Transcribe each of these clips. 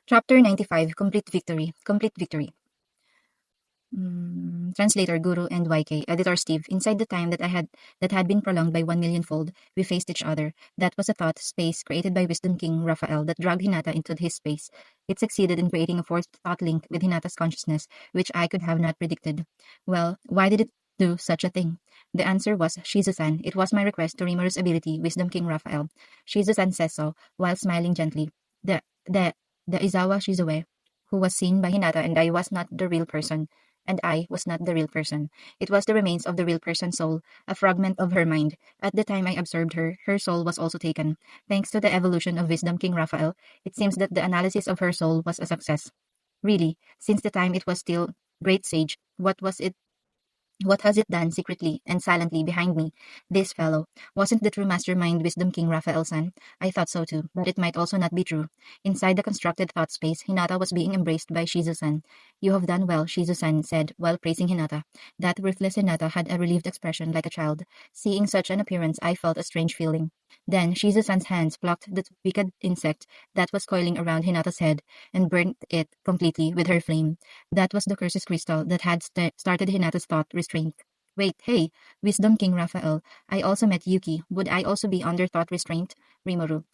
Chapter 95, Complete Victory. Complete Victory. Translator Guru and YK, Editor Steve. Inside the time that had been prolonged by 1 millionfold, we faced each other. That was a thought space created by Wisdom King Raphael that dragged Hinata into his space. It succeeded in creating a forced thought link with Hinata's consciousness, which I could have not predicted. Well, why did it do such a thing? The answer was Shizu-san. It was my request to Rimaru's ability, Wisdom King Raphael. Shizu-san says so, while smiling gently. The the the Izawa Shizue, who was seen by Hinata, and I was not the real person. And I was not the real person. It was the remains of the real person's soul, a fragment of her mind. At the time I observed her, her soul was also taken. Thanks to the evolution of Wisdom King Raphael, it seems that the analysis of her soul was a success. Really, since the time it was still great sage, what has it done secretly and silently behind me? This fellow. Wasn't the true mastermind Wisdom King Raphael-san? I thought so too, but it might also not be true. Inside the constructed thought space, Hinata was being embraced by Shizu-san. You have done well, Shizu-san said while praising Hinata. That ruthless Hinata had a relieved expression like a child. Seeing such an appearance, I felt a strange feeling. Then Shizu-san's hands plucked the wicked insect that was coiling around Hinata's head and burnt it completely with her flame. That was the curse's crystal that had started Hinata's thought restraint. Wait, hey, Wisdom King Raphael. I also met Yuki. Would I also be under thought restraint? Rimuru.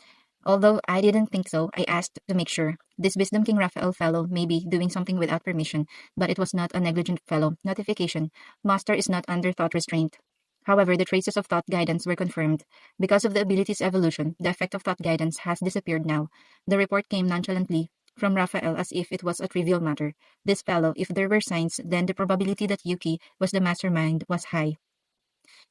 Although I didn't think so, I asked to make sure. This Wisdom King Raphael fellow may be doing something without permission, but it was not a negligent fellow. Notification. Master is not under thought restraint. However, the traces of thought guidance were confirmed. Because of the ability's evolution, the effect of thought guidance has disappeared now. The report came nonchalantly from Raphael as if it was a trivial matter. This fellow, if there were signs, then the probability that Yuki was the mastermind was high.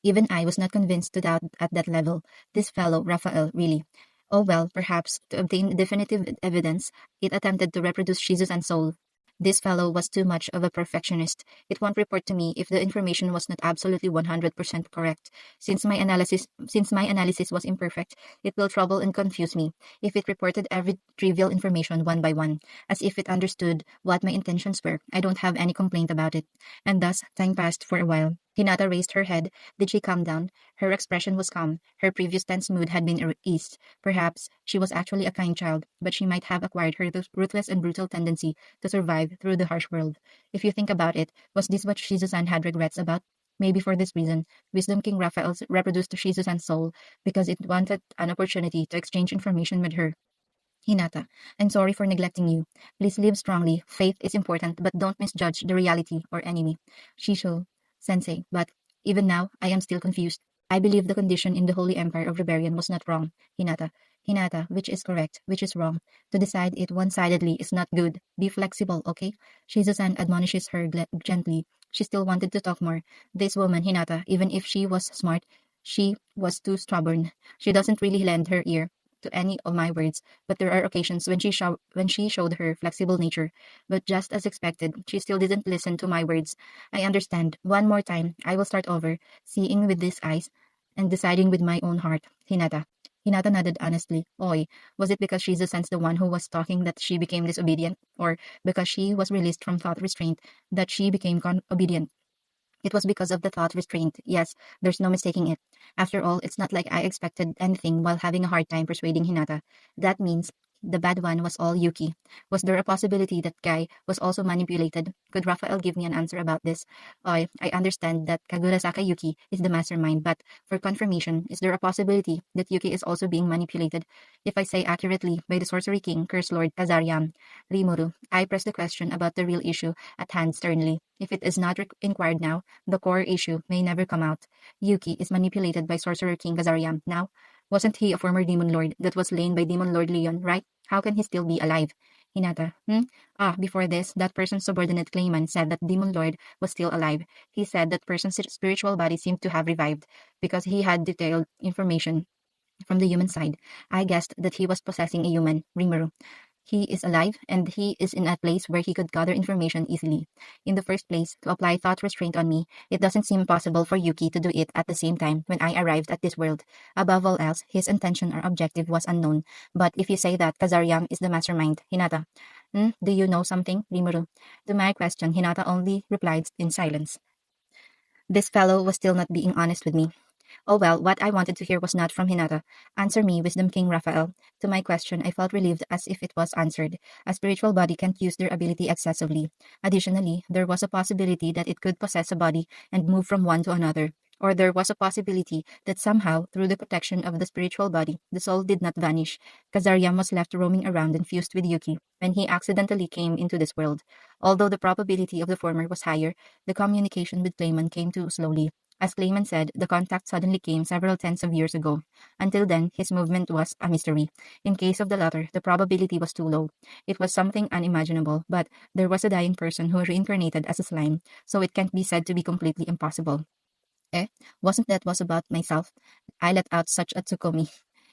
Even I was not convinced to doubt at that level. This fellow, Raphael, really. Oh well, perhaps, to obtain definitive evidence, it attempted to reproduce Shizu's soul. This fellow was too much of a perfectionist. It won't report to me if the information was not absolutely 100% correct. Since my analysis was imperfect, it will trouble and confuse me if it reported every trivial information one by one, as if it understood what my intentions were. I don't have any complaint about it. And thus, time passed for a while. Hinata raised her head. Did she calm down? Her expression was calm. Her previous tense mood had been eased. Perhaps she was actually a kind child, but she might have acquired her ruthless and brutal tendency to survive through the harsh world. If you think about it, was this what Shizu-san had regrets about? Maybe for this reason, Wisdom King Raphael reproduced Shizu-san's soul because it wanted an opportunity to exchange information with her. Hinata, I'm sorry for neglecting you. Please live strongly. Faith is important, but don't misjudge the reality or enemy. Shisho, Sensei, but even now, I am still confused. I believe the condition in the Holy Empire of Rebellion was not wrong. Hinata, Hinata, which is correct, which is wrong. To decide it one-sidedly is not good. Be flexible, okay? Shizu-san admonishes her gently. She still wanted to talk more. This woman, Hinata, even if she was smart, she was too stubborn. She doesn't really lend her ear to any of my words, but there are occasions when she showed her flexible nature. But just as expected, she still didn't listen to my words. I understand. One more time, I will start over, seeing with these eyes and deciding with my own heart. Hinata. Hinata nodded honestly. Oi, was it because she's the one who was talking that she became disobedient? Or because she was released from thought restraint that she became obedient? It was because of the thought restraint. Yes, there's no mistaking it. After all, it's not like I expected anything while having a hard time persuading Hinata. That means the bad one was all Yuki. Was there a possibility that Guy was also manipulated? Could Raphael give me an answer about this? I understand that Kagurasaka Yuki is the mastermind, but for confirmation, is there a possibility that Yuki is also being manipulated? If I say accurately, by the Sorcery King, Curse Lord Kazariam. Rimuru, I press the question about the real issue at hand sternly. If it is not inquired now, the core issue may never come out. Yuki is manipulated by Sorcerer King Kazariam now. Wasn't he a former demon lord that was slain by Demon Lord Leon, right? How can he still be alive? Hinata, before this, that person's subordinate Clayman said that Demon Lord was still alive. He said that person's spiritual body seemed to have revived because he had detailed information from the human side. I guessed that he was possessing a human, Rimuru. He is alive, and he is in a place where he could gather information easily. In the first place, to apply thought restraint on me, it doesn't seem possible for Yuki to do it at the same time when I arrived at this world. Above all else, his intention or objective was unknown. But if you say that Kazariam is the mastermind, Hinata, do you know something, Rimuru? To my question, Hinata only replied in silence. This fellow was still not being honest with me. Oh well, what I wanted to hear was not from Hinata. Answer me, Wisdom King Raphael. To my question, I felt relieved as if it was answered. A spiritual body can't use their ability excessively. Additionally, there was a possibility that it could possess a body and move from one to another. Or there was a possibility that somehow, through the protection of the spiritual body, the soul did not vanish. Kazarian was left roaming around and fused with Yuki when he accidentally came into this world. Although the probability of the former was higher, the communication with Clayman came too slowly. As Clayman said, the contact suddenly came several tens of years ago. Until then, his movement was a mystery. In case of the latter, the probability was too low. It was something unimaginable, but there was a dying person who reincarnated as a slime, so it can't be said to be completely impossible. Eh? Wasn't that was about myself? I let out such a tsukomi.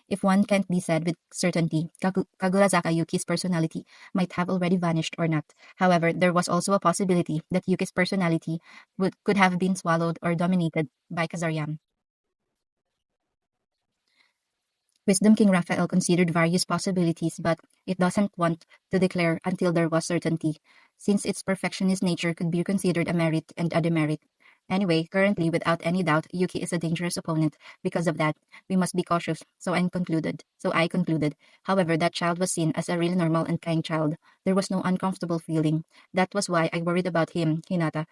If one can't be said with certainty, Kagurazaka Yuki's personality might have already vanished or not. However, there was also a possibility that Yuki's personality could have been swallowed or dominated by Kazarian. Wisdom King Raphael considered various possibilities, but it doesn't want to declare until there was certainty, since its perfectionist nature could be considered a merit and a demerit. Anyway, currently, without any doubt, Yuki is a dangerous opponent. Because of that, we must be cautious. So I concluded. However, that child was seen as a real normal and kind child. There was no uncomfortable feeling. That was why I worried about him, Hinata.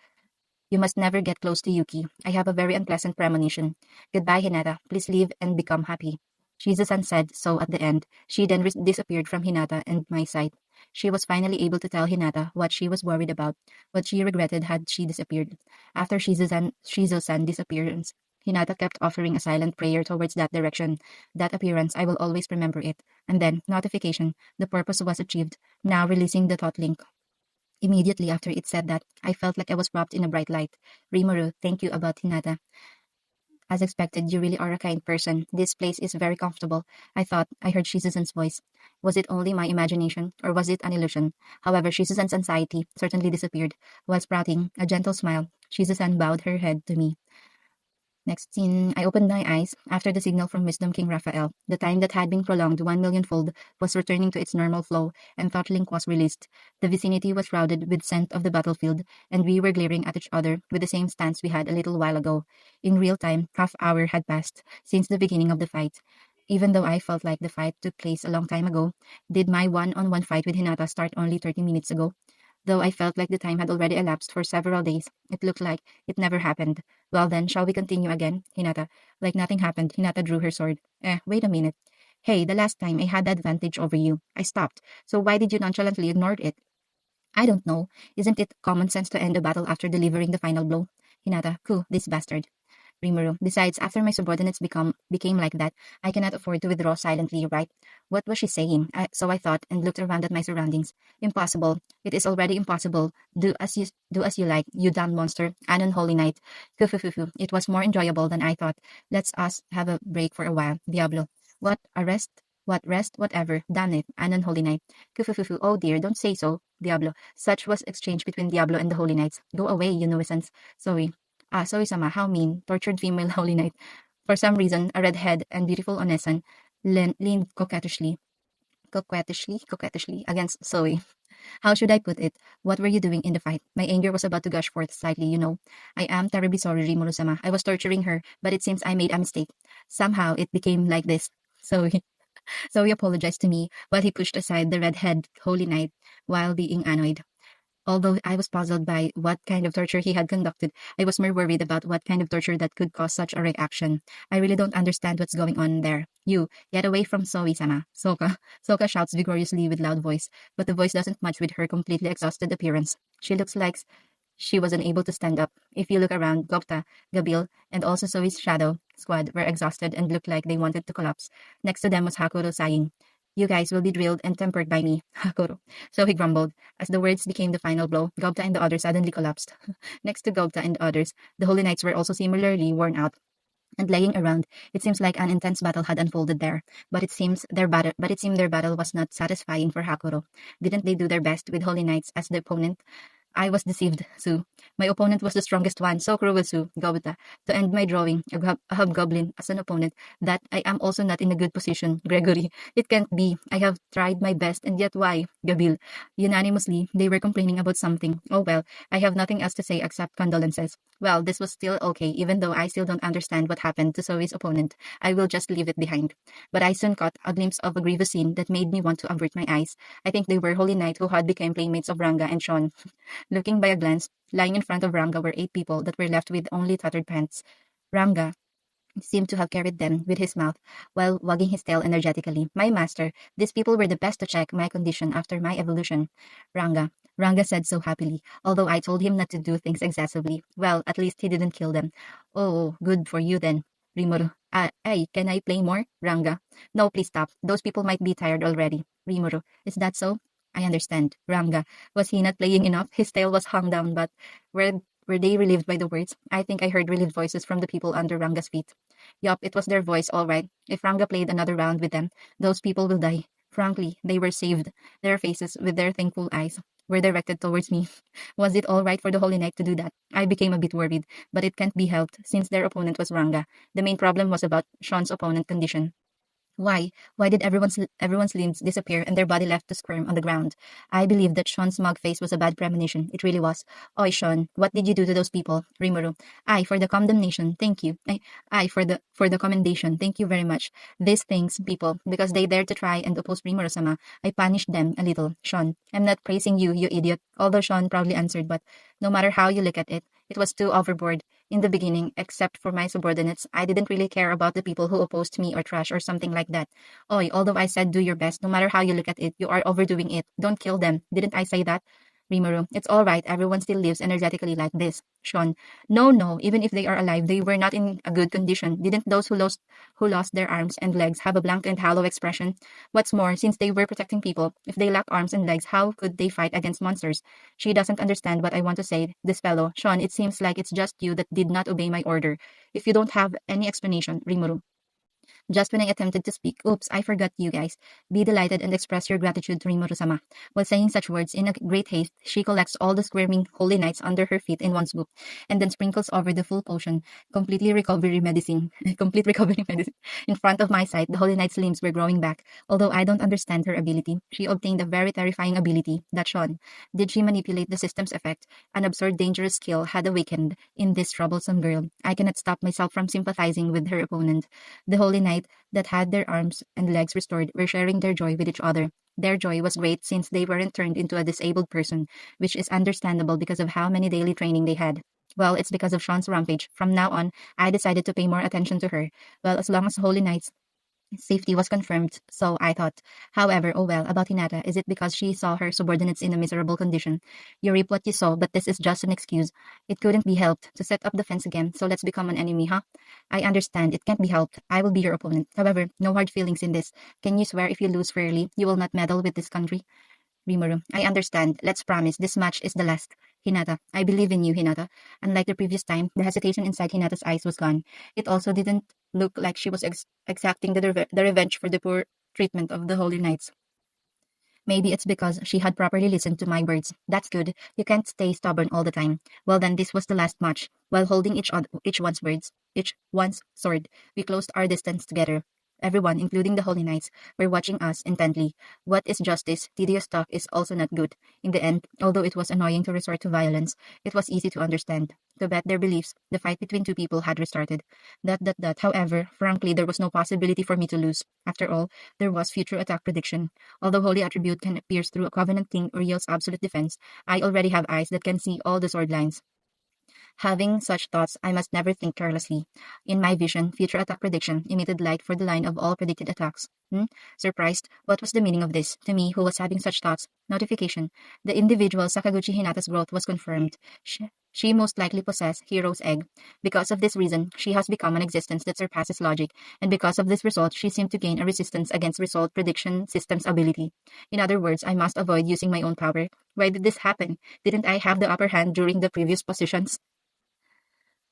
You must never get close to Yuki. I have a very unpleasant premonition. Goodbye, Hinata. Please leave and become happy. Shizu-san said so at the end. She then disappeared from Hinata and my sight. She was finally able to tell Hinata what she was worried about, what she regretted had she disappeared. After Shizu-san's disappearance, Hinata kept offering a silent prayer towards that direction. That appearance, I will always remember it. And then, notification, the purpose was achieved. Now releasing the thought link. Immediately after it said that, I felt like I was wrapped in a bright light. Rimuru, thank you about Hinata. As expected, you really are a kind person. This place is very comfortable. I thought I heard Shizusan's voice. Was it only my imagination, or was it an illusion? However, Shizusan's anxiety certainly disappeared. While sprouting a gentle smile, Shizusan bowed her head to me. Next scene, I opened my eyes after the signal from Wisdom King Raphael. The time that had been prolonged 1,000,000-fold was returning to its normal flow, and Thought Link was released. The vicinity was shrouded with scent of the battlefield, and we were glaring at each other with the same stance we had a little while ago. In real time, half-hour had passed since the beginning of the fight. Even though I felt like the fight took place a long time ago, did my one-on-one fight with Hinata start only 30 minutes ago? Though I felt like the time had already elapsed for several days, it looked like it never happened. Well then, shall we continue again, Hinata? Like nothing happened, Hinata drew her sword. Wait a minute. Hey, the last time I had the advantage over you, I stopped. So why did you nonchalantly ignore it? I don't know. Isn't it common sense to end a battle after delivering the final blow? Hinata, this bastard. Rimuru. Besides, after my subordinates became like that, I cannot afford to withdraw silently, right? What was she saying? So I thought and looked around at my surroundings. Impossible. It is already impossible. Do as you like, you damn monster. Anon Holy Knight. Fufufufu. It was more enjoyable than I thought. Let's us have a break for a while. Diablo. What? A rest? What rest? Whatever. Damn it. Anon Holy Knight. Fufufufu. Oh dear, don't say so. Diablo. Such was exchange between Diablo and the Holy Knights. Go away, you nuisance. Sorry. Sorry-sama, how mean, tortured female holy knight. For some reason, a redhead and beautiful Onesan leaned coquettishly against Zoe. How should I put it? What were you doing in the fight? My anger was about to gush forth slightly, you know. I am terribly sorry, Rimuru-sama. I was torturing her, but it seems I made a mistake. Somehow, it became like this. Zoe apologized to me while he pushed aside the redhead holy knight while being annoyed. Although I was puzzled by what kind of torture he had conducted, I was more worried about what kind of torture that could cause such a reaction. I really don't understand what's going on there. You, get away from Zoe-sama. Soka shouts vigorously with loud voice, but the voice doesn't match with her completely exhausted appearance. She looks like she was unable to stand up. If you look around, Gopta, Gabil, and also Zoe's shadow squad were exhausted and looked like they wanted to collapse. Next to them was Hakuro sighing. You guys will be drilled and tempered by me, Hakuro. So he grumbled. As the words became the final blow, Gobta and the others suddenly collapsed. Next to Gobta and others, the Holy Knights were also similarly worn out and laying around. It seems like an intense battle had unfolded there. But it seemed their battle was not satisfying for Hakuro. Didn't they do their best with Holy Knights as the opponent? I was deceived, Sue. My opponent was the strongest one. So cruel, Sue. Gobita. To end my drawing, a hobgoblin as an opponent, that I am also not in a good position. Gregory. It can't be. I have tried my best, and yet why? Gabil. Unanimously, they were complaining about something. Oh well, I have nothing else to say except condolences. Well, this was still okay, even though I still don't understand what happened to Zoe's opponent. I will just leave it behind. But I soon caught a glimpse of a grievous scene that made me want to avert my eyes. I think they were Holy Knight who had become playmates of Ranga and Sean. Looking by a glance, lying in front of Ranga were 8 people that were left with only tattered pants. Ranga seemed to have carried them with his mouth while wagging his tail energetically. My master, these people were the best to check my condition after my evolution. Ranga. Ranga said so happily, although I told him not to do things excessively. Well, at least he didn't kill them. Oh, good for you then. Rimuru. Ay, can I play more? Ranga. No, please stop. Those people might be tired already. Rimuru. Is that so? I understand. Ranga. Was he not playing enough? His tail was hung down, but were they relieved by the words? I think I heard relieved voices from the people under Ranga's feet. Yup, it was their voice, all right. If Ranga played another round with them, those people will die. Frankly, they were saved. Their faces, with their thankful eyes, were directed towards me. Was it all right for the Holy Knight to do that? I became a bit worried, but it can't be helped since their opponent was Ranga. The main problem was about Sean's opponent condition. Why? Why did everyone's limbs disappear and their body left to squirm on the ground? I believe that Sean's smug face was a bad premonition. It really was. Oi, Sean, what did you do to those people? Rimuru. I for the condemnation. Thank you. I for the commendation. Thank you very much. These things, people, because they dared to try and oppose Rimuru-sama, I punished them a little. Sean, I'm not praising you, you idiot. Although Sean proudly answered, but no matter how you look at it, it was too overboard. In the beginning, except for my subordinates, I didn't really care about the people who opposed me or trash or something like that. Oi, although I said do your best, no matter how you look at it, you are overdoing it. Don't kill them. Didn't I say that? Rimuru, it's all right. Everyone still lives energetically like this. Sean, no. Even if they are alive, they were not in a good condition. Didn't those who lost their arms and legs have a blank and hollow expression? What's more, since they were protecting people, if they lack arms and legs, how could they fight against monsters? She doesn't understand what I want to say. This fellow, Sean, it seems like it's just you that did not obey my order. If you don't have any explanation, Rimuru, just when I attempted to speak, oops, I forgot you guys. Be delighted and express your gratitude to Rimuru-sama. While saying such words, in a great haste, she collects all the squirming holy knights under her feet in one swoop, and then sprinkles over the full potion, completely recovery medicine, complete recovery medicine. In front of my sight, the holy knight's limbs were growing back. Although I don't understand her ability, she obtained a very terrifying ability, that Sean. Did she manipulate the system's effect? An absurd dangerous skill had awakened in this troublesome girl. I cannot stop myself from sympathizing with her opponent. The holy knight that had their arms and legs restored were sharing their joy with each other. Their joy was great since they weren't turned into a disabled person, which is understandable because of how many daily training they had. Well, it's because of Sean's rampage. From now on, I decided to pay more attention to her. Well, as long as Holy Knight's safety was confirmed, so I thought. However, oh well, about Hinata, is it because she saw her subordinates in a miserable condition? You reap what you sow, but this is just an excuse. It couldn't be helped to set up the fence again, so let's become an enemy, huh? I understand, it can't be helped. I will be your opponent. However, no hard feelings in this. Can you swear if you lose fairly, you will not meddle with this country? Rimuru, I understand. Let's promise this match is the last. Hinata, I believe in you, Hinata. Unlike the previous time, the hesitation inside Hinata's eyes was gone. It also didn't look like she was exacting the revenge for the poor treatment of the Holy Knights. Maybe it's because she had properly listened to my words. That's good. You can't stay stubborn all the time. Well then, this was the last match. While holding each one's sword, we closed our distance together. Everyone, including the Holy Knights, were watching us intently. What is justice? Tedious talk is also not good. In the end, although it was annoying to resort to violence, it was easy to understand. To bet their beliefs, the fight between two people had restarted. However, frankly, there was no possibility for me to lose. After all, there was future attack prediction. Although holy attribute can pierce through a covenant king or yields absolute defense, I already have eyes that can see all the sword lines. Having such thoughts, I must never think carelessly. In my vision, future attack prediction emitted light for the line of all predicted attacks. Surprised, what was the meaning of this? To me, who was having such thoughts? Notification. The individual Sakaguchi Hinata's growth was confirmed. She most likely possessed Hero's Egg. Because of this reason, she has become an existence that surpasses logic, and because of this result, she seemed to gain a resistance against result prediction system's ability. In other words, I must avoid using my own power. Why did this happen? Didn't I have the upper hand during the previous positions?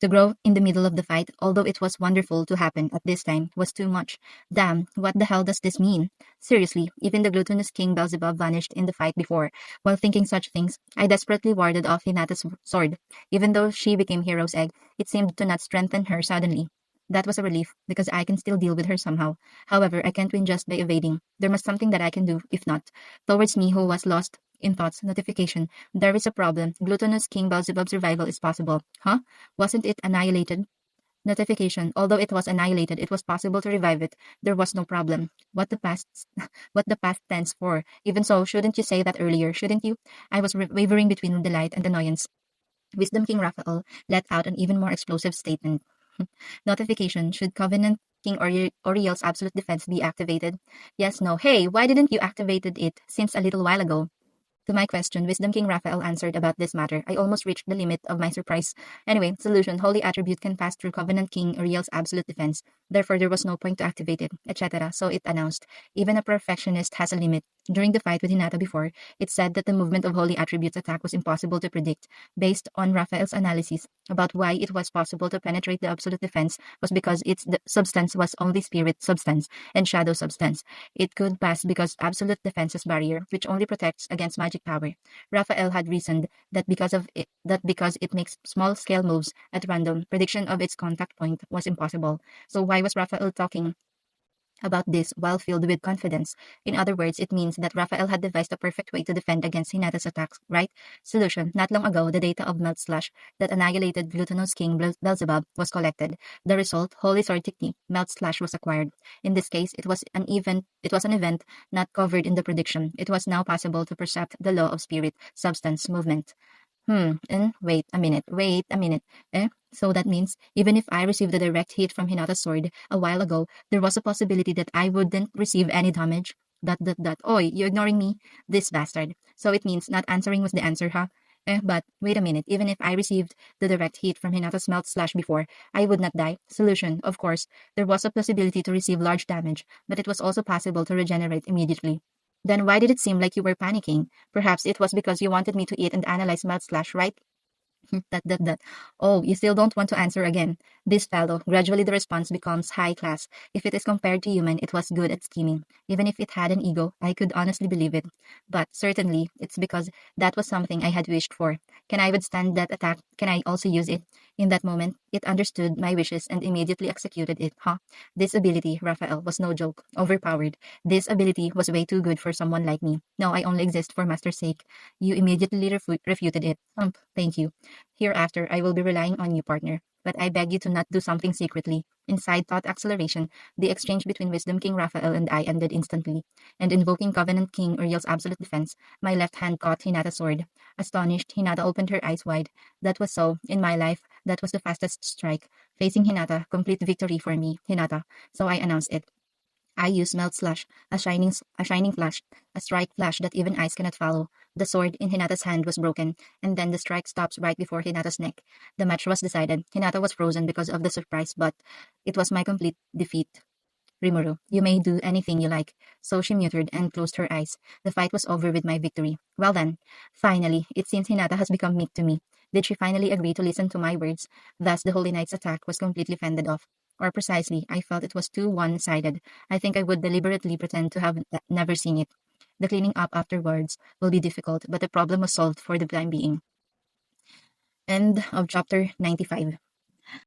To grow in the middle of the fight, although it was wonderful to happen at this time, was too much. Damn, what the hell does this mean? Seriously, even the gluttonous King Beelzebub vanished in the fight before. While thinking such things, I desperately warded off Hinata's sword. Even though she became Hero's Egg, it seemed to not strengthen her suddenly. That was a relief, because I can still deal with her somehow. However, I can't win just by evading. There must something that I can do, if not. Towards me, who was lost in thoughts, notification. There is a problem. Gluttonous King Beelzebub's survival is possible. Huh? Wasn't it annihilated? Notification. Although it was annihilated, it was possible to revive it. There was no problem. What the past what the past tense for? Even so, shouldn't you say that earlier, shouldn't you? I was wavering between delight and annoyance. Wisdom King Raphael let out an even more explosive statement. Notification. Should Covenant King Oriel's absolute defense be activated? Yes, no. Hey, why didn't you activated it since a little while ago? To my question, Wisdom King Raphael answered about this matter. I almost reached the limit of my surprise. Anyway, solution. Holy attribute can pass through Covenant King Uriel's absolute defense. Therefore, there was no point to activate it, etc. So it announced. Even a perfectionist has a limit. During the fight with Hinata before, it said that the movement of Holy Attribute's attack was impossible to predict. Based on Raphael's analysis about why it was possible to penetrate the absolute defense was because its substance was only spirit substance and shadow substance. It could pass because absolute defense's barrier, which only protects against magic power. Raphael had reasoned that because it makes small scale moves at random, prediction of its contact point was impossible. So why was Raphael talking about this while filled with confidence? In other words, it means that Raphael had devised a perfect way to defend against Hinata's attacks, right? Solution. Not long ago, the data of Melt Slash that annihilated Glutinous King Beelzebub was collected. The result, Holy Sword Technique, Melt Slash, was acquired. In this case, it was an event not covered in the prediction. It was now possible to percept the law of spirit, substance, movement. And wait a minute. So that means even if I received a direct hit from Hinata's sword a while ago, there was a possibility that I wouldn't receive any damage. Oi, you ignoring me? This bastard. So it means not answering was the answer, huh? But wait a minute. Even if I received the direct hit from Hinata's melt slash before, I would not die. Solution, of course. There was a possibility to receive large damage, but it was also possible to regenerate immediately. Then why did it seem like you were panicking? Perhaps it was because you wanted me to eat and analyze melt slash, right? that. Oh, you still don't want to answer again. This fellow, gradually the response becomes high class. If it is compared to human, it was good at scheming. Even if it had an ego, I could honestly believe it. But certainly, it's because that was something I had wished for. Can I withstand that attack? Can I also use it? In that moment, it understood my wishes and immediately executed it, huh? This ability, Raphael, was no joke. Overpowered. This ability was way too good for someone like me. No, I only exist for Master's sake. You immediately refuted it. Thank you. Hereafter, I will be relying on you, partner. But I beg you to not do something secretly. Inside thought acceleration, the exchange between Wisdom King Raphael and I ended instantly, and invoking Covenant King Uriel's absolute defense, my left hand caught Hinata's sword. Astonished, Hinata opened her eyes wide. That was so. In my life, that was the fastest strike. Facing Hinata, complete victory for me, Hinata. So I announced it. I use Melt Slash, a shining flash, a strike flash that even eyes cannot follow. The sword in Hinata's hand was broken, and then the strike stops right before Hinata's neck. The match was decided. Hinata was frozen because of the surprise, but it was my complete defeat. Rimuru, you may do anything you like. So she muted and closed her eyes. The fight was over with my victory. Well then, finally, it seems Hinata has become meek to me. Did she finally agree to listen to my words? Thus, the Holy Knight's attack was completely fended off. Or precisely, I felt it was too one-sided. I think I would deliberately pretend to have never seen it. The cleaning up afterwards will be difficult, but the problem was solved for the time being. End of chapter 95.